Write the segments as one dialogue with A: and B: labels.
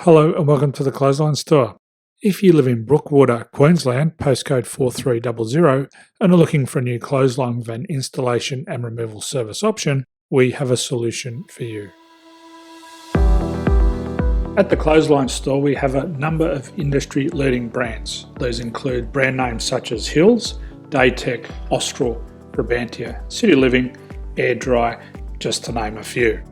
A: Hello and welcome to the Clothesline Store. If you live in Brookwater, Queensland, postcode 4300, and are looking for a new clothesline with an installation and removal service option, we have a solution for you. At the Clothesline Store, we have a number of industry-leading brands. These include brand names such as Hills, Daytech, Austral, Brabantia, City Living, Air Dry, just to name a few.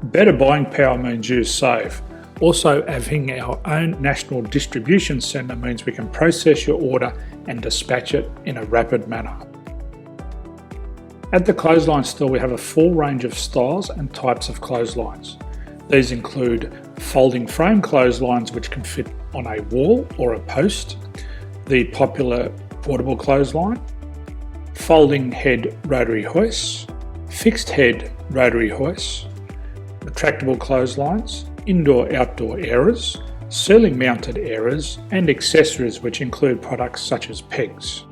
A: Better buying power means you save. Also, having our own national distribution centre means we can process your order and dispatch it in a rapid manner. At the Clothesline Store, we have a full range of styles and types of clotheslines. These include folding frame clotheslines which can fit on a wall or a post, the popular portable clothesline, folding head rotary hoists, fixed head rotary hoists, retractable clotheslines, indoor-outdoor airers, ceiling-mounted airers, and accessories which include products such as pegs.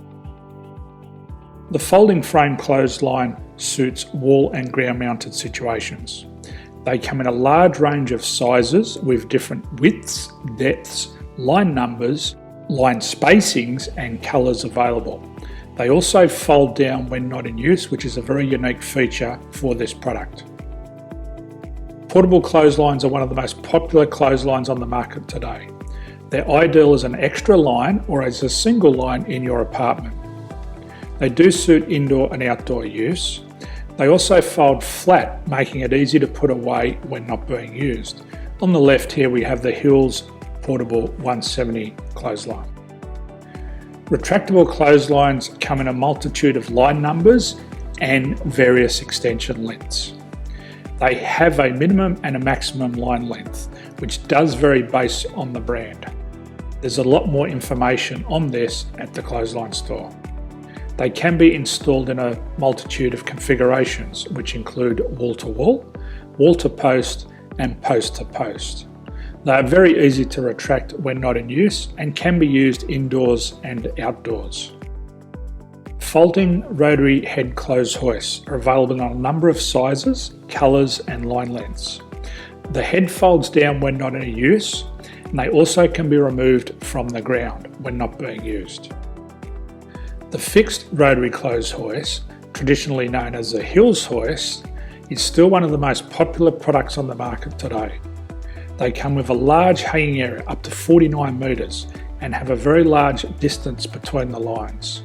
A: The folding frame clothesline suits wall and ground-mounted situations. They come in a large range of sizes with different widths, depths, line numbers, line spacings, and colours available. They also fold down when not in use, which is a very unique feature for this product. Portable clotheslines are one of the most popular clotheslines on the market today. They're ideal as an extra line or as a single line in your apartment. They do suit indoor and outdoor use. They also fold flat, making it easy to put away when not being used. On the left here we have the Hills Portable 170 clothesline. Retractable clotheslines come in a multitude of line numbers and various extension lengths. They have a minimum and a maximum line length, which does vary based on the brand. There's a lot more information on this at the Clothesline Store. They can be installed in a multitude of configurations, which include wall-to-wall, wall-to-post, and post-to-post. They are very easy to retract when not in use and can be used indoors and outdoors. Folding rotary head clothes hoists are available in a number of sizes, colours and line lengths. The head folds down when not in use, and they also can be removed from the ground when not being used. The fixed rotary clothes hoist, traditionally known as the Hills hoist, is still one of the most popular products on the market today. They come with a large hanging area up to 49 metres and have a very large distance between the lines.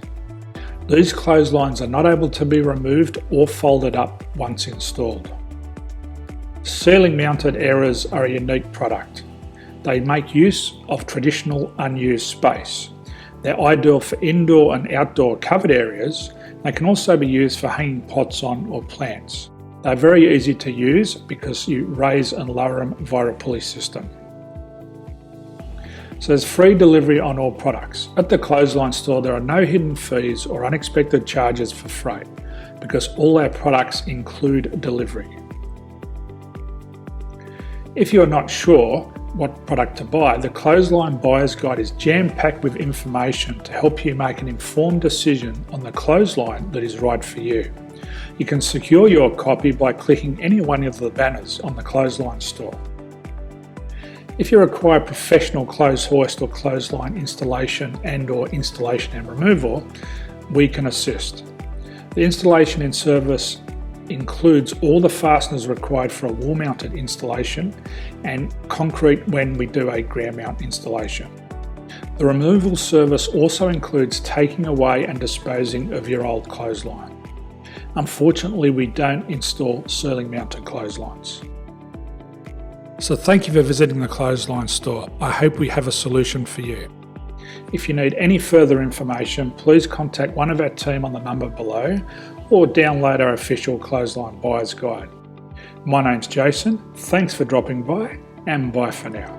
A: These clotheslines are not able to be removed or folded up once installed. Ceiling mounted airers are a unique product. They make use of traditional unused space. They're ideal for indoor and outdoor covered areas. They can also be used for hanging pots on or plants. They're very easy to use because you raise and lower them via a pulley system. So there's free delivery on all products. At the Clothesline Store, there are no hidden fees or unexpected charges for freight because all our products include delivery. If you're not sure what product to buy, the Clothesline Buyer's Guide is jam-packed with information to help you make an informed decision on the clothesline that is right for you. You can secure your copy by clicking any one of the banners on the Clothesline Store. If you require professional clothes hoist or clothesline installation and/or installation and removal, we can assist. The installation and service includes all the fasteners required for a wall-mounted installation and concrete when we do a ground mount installation. The removal service also includes taking away and disposing of your old clothesline. Unfortunately, we don't install ceiling-mounted clotheslines. So thank you for visiting the Clothesline Store. I hope we have a solution for you. If you need any further information, please contact one of our team on the number below or download our official Clothesline Buyer's Guide. My name's Jason, thanks for dropping by and bye for now.